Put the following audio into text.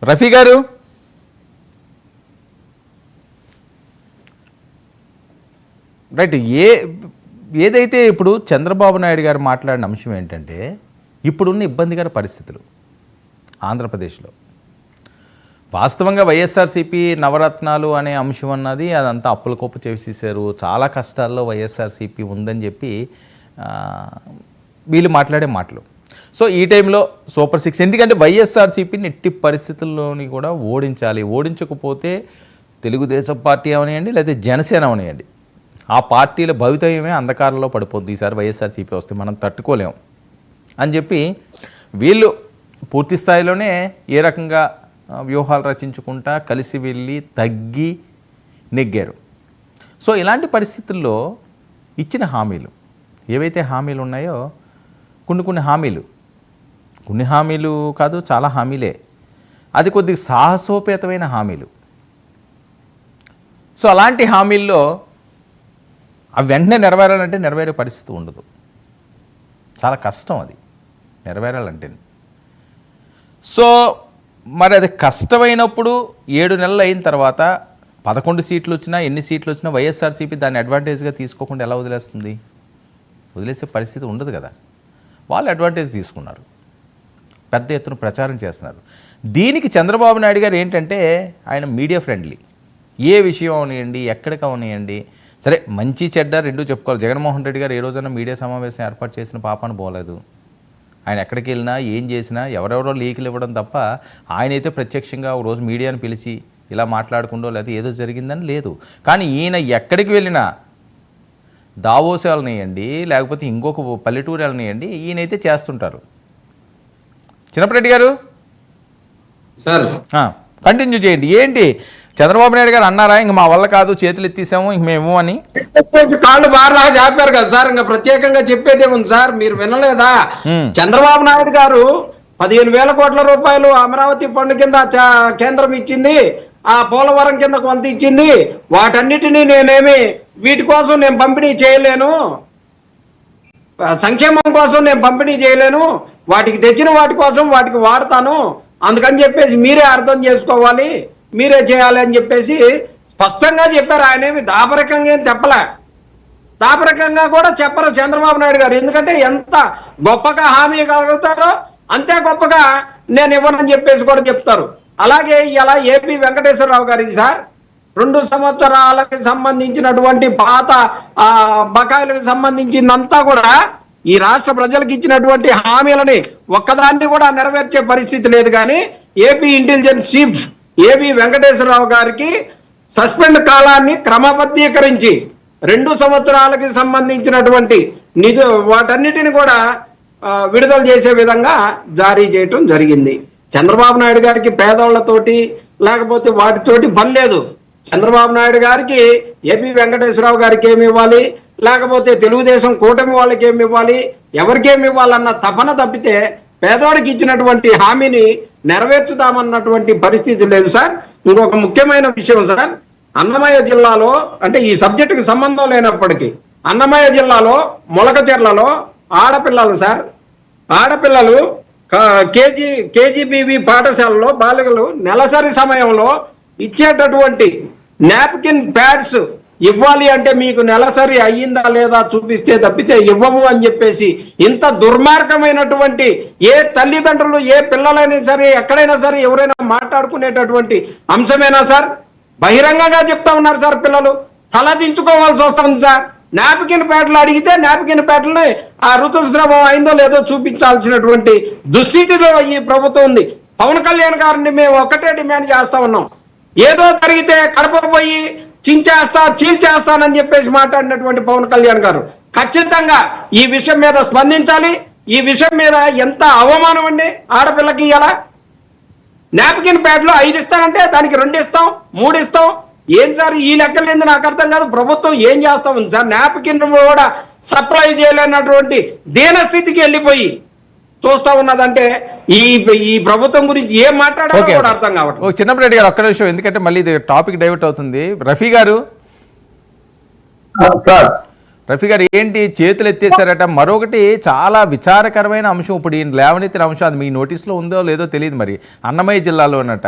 రఫీ గారు, రైట్. ఏదైతే ఇప్పుడు చంద్రబాబు నాయుడు గారు మాట్లాడిన అంశం ఏంటంటే, ఇప్పుడున్న ఇబ్బందికర పరిస్థితులు ఆంధ్రప్రదేశ్లో. వాస్తవంగా వైఎస్ఆర్సీపీ నవరత్నాలు అనే అంశం అన్నది అదంతా అప్పుల కొప్పు చేసేసారు, చాలా కష్టాల్లో వైఎస్ఆర్సీపీ ఉందని చెప్పి వీళ్ళు మాట్లాడే మాటలు. సో ఈ టైంలో సూపర్ 6, ఎందుకంటే వైఎస్ఆర్సీపీని ఎట్టి పరిస్థితుల్లోని కూడా ఓడించాలి. ఓడించకపోతే తెలుగుదేశం పార్టీ అవనియండి, లేదా జనసేన అవనియండి, ఆ పార్టీల భవితవ్యమే అంధకారంలో పడిపోద్ది. ఈసారి వైఎస్ఆర్సీపీ వస్తే మనం తట్టుకోలేం అని చెప్పి వీళ్ళు పూర్తి స్థాయిలోనే ఏ రకంగా వ్యూహాలు రచించుకుంటా కలిసి వెళ్ళి తగ్గి నెగ్గారు. సో ఇలాంటి పరిస్థితుల్లో ఇచ్చిన హామీలు ఏవైతే హామీలు ఉన్నాయో, కొన్ని హామీలు కాదు, చాలా హామీలే, అది కొద్దిగా సాహసోపేతమైన హామీలు. సో అలాంటి హామీల్లో అవి వెంటనే నెరవేరాలంటే నెరవేరే పరిస్థితి ఉండదు, చాలా కష్టం అది నెరవేరాలంటే. సో మరి అది కష్టమైనప్పుడు 7 నెలలు అయిన తర్వాత 11 సీట్లు వచ్చినా, ఎన్ని సీట్లు వచ్చినా వైఎస్ఆర్సీపీ దాన్ని అడ్వాంటేజ్గా తీసుకోకుండా ఎలా వదిలేస్తుంది? వదిలేసే పరిస్థితి ఉండదు కదా. వాళ్ళు అడ్వాంటేజ్ తీసుకున్నారు, పెద్ద ఎత్తున ప్రచారం చేస్తున్నారు. దీనికి చంద్రబాబు నాయుడు గారు ఏంటంటే, ఆయన మీడియా ఫ్రెండ్లీ, ఏ విషయం అవనియండి, ఎక్కడికి అవనియండి, సరే మంచి చెడ్డ రెండూ చెప్పుకోవాలి. జగన్మోహన్ రెడ్డి గారు ఏ రోజైనా మీడియా సమావేశం ఏర్పాటు చేసిన పాపాన పోలేదు. ఆయన ఎక్కడికి వెళ్ళినా ఏం చేసినా ఎవరెవరో లీకులు ఇవ్వడం తప్ప ఆయనైతే ప్రత్యక్షంగా ఒక రోజు మీడియాను పిలిచి ఇలా మాట్లాడుకుంటూ లేకపోతే ఏదో జరిగిందని లేదు. కానీ ఈయన ఎక్కడికి వెళ్ళినా, దావోస్ వెళ్ళనియండి, లేకపోతే ఇంకొక పల్లెటూరు వెళ్ళనియండి, ఈయనైతే చేస్తుంటారు. చిన్నప్పరెడ్డి గారు సార్ కంటిన్యూ చేయండి. ఏంటి చంద్రబాబు నాయుడు గారు అన్నారా, ఇంక మా వల్ల కాదు, చేతులు ఎత్తేసాము, ఇంక మేము అని? కాళ్ళు బార్లాగా చెప్పారు కదా సార్, ఇంకా ప్రత్యేకంగా చెప్పేదే ఉంది సార్, మీరు వినలేదా? చంద్రబాబు నాయుడు గారు 15,000 కోట్ల రూపాయలు అమరావతి ఫండ్ కింద కేంద్రం ఇచ్చింది, ఆ పోలవరం కింద కొంత ఇచ్చింది, వాటన్నిటినీ వీటి కోసం నేను పంపిణీ చేయలేను, సంక్షేమం కోసం నేను పంపిణీ చేయలేను, వాటికి తెచ్చిన వాటి కోసం వాటికి వాడతాను, అందుకని చెప్పేసి మీరే అర్థం చేసుకోవాలి, మీరే చేయాలి అని చెప్పేసి స్పష్టంగా చెప్పారు. ఆయన ఏమి దాపరికంగా ఏం చెప్పలే, దాపరికంగా కూడా చెప్పరు చంద్రబాబు నాయుడు గారు. ఎందుకంటే ఎంత గొప్పగా హామీ కలుగుతారో అంతే గొప్పగా నేను ఇవ్వనని చెప్పేసి కూడా చెప్తారు. అలాగే ఇలా ఏపీ వెంకటేశ్వరరావు గారికి సార్ 2 సంవత్సరాలకు సంబంధించినటువంటి పాత బకాయిలకు సంబంధించిందంతా కూడా ఈ రాష్ట్ర ప్రజలకు ఇచ్చినటువంటి హామీలని ఒక్కదాన్ని కూడా నెరవేర్చే పరిస్థితి లేదు. కానీ AP intelligence chief AP Venkateswara Rao గారికి సస్పెండ్ కాలాన్ని క్రమబద్ధీకరించి 2 సంవత్సరాలకి సంబంధించినటువంటి వాటన్నిటిని కూడా విడుదల చేసే విధంగా జారీ చేయటం జరిగింది. చంద్రబాబు నాయుడు గారికి పేదోళ్లతోటి లేకపోతే వాటితోటి పని లేదు. చంద్రబాబు నాయుడు గారికి ఏపీ వెంకటేశ్వరరావు గారికి ఏమి ఇవ్వాలి, లేకపోతే తెలుగుదేశం కూటమి వాళ్ళకి ఏమి ఇవ్వాలి, ఎవరికేమి ఇవ్వాలన్న తపన తప్పితే పేదవాడికి ఇచ్చినటువంటి హామీని నెరవేర్చుదామన్నటువంటి పరిస్థితి లేదు సార్. ఇంకొక ముఖ్యమైన విషయం సార్, అన్నమయ్య జిల్లాలో, అంటే ఈ సబ్జెక్టుకి సంబంధం లేనప్పటికీ అన్నమయ్య జిల్లాలో మొలకచెర్లలో ఆడపిల్లలు కేజీబీవీ పాఠశాలలో బాలికలు నెలసరి సమయంలో ఇచ్చేటటువంటి నాప్కిన్ ప్యాడ్స్ ఇవ్వాలి అంటే మీకు నెలసరి అయ్యిందా లేదా చూపిస్తే తప్పితే ఇవ్వము అని చెప్పేసి ఇంత దుర్మార్గమైనటువంటి ఏ తల్లిదండ్రులు ఏ పిల్లలైనా సరే ఎక్కడైనా సరే ఎవరైనా మాట్లాడుకునేటటువంటి అంశమేనా సార్? బహిరంగంగా చెప్తా ఉన్నారు సార్, పిల్లలు తలదించుకోవాల్సి వస్తుంది సార్. నాప్కిన్ ప్యాడ్లు అడిగితే నాప్కిన్ ప్యాడ్లని ఆ ఋతుస్రావం అయిందో లేదో చూపించాల్సినటువంటి దుస్థితిలో ఈ ప్రభుత్వం ఉంది. పవన్ కళ్యాణ్ గారిని మేము ఒక్కటే డిమాండ్ చేస్తా ఉన్నాం, ఏదో జరిగితే కడప పోయి చీల్చేస్తానని చెప్పేసి మాట్లాడినటువంటి పవన్ కళ్యాణ్ గారు ఖచ్చితంగా ఈ విషయం మీద స్పందించాలి. ఈ విషయం మీద ఎంత అవమానం అండి ఆడపిల్లకి. ఇలా నాప్కిన్ ప్యాడ్లు 5 ఇస్తానంటే దానికి 2 ఇస్తాం, 3 ఇస్తాం. ఏం సార్ ఈ లెక్కలేంది నాకు అర్థం కాదు. ప్రభుత్వం ఏం చేస్తా ఉంది సార్? నాప్కిన్ కూడా సప్లై చేయలేనటువంటి దీనస్థితికి వెళ్ళిపోయి చూస్తా ఉన్నదంటే ఈ ప్రభుత్వం గురించి ఏం మాట్లాడాలో కూడా అర్థం కావట్లేదు. చిన్నప్పరెడ్డి గారు ఒక్క నిమిషం, ఎందుకంటే మళ్ళీ ఇది టాపిక్ డైవర్ట్ అవుతుంది. రఫీ గారు, రఫీ గారు ఏంటి చేతులు ఎత్తేసారట? మరొకటి చాలా విచారకరమైన అంశం ఇప్పుడు ఈయన లేవనెత్తిన అంశం, అది మీ నోటీస్లో ఉందో లేదో తెలియదు మరి. అన్నమయ్య జిల్లాలోనట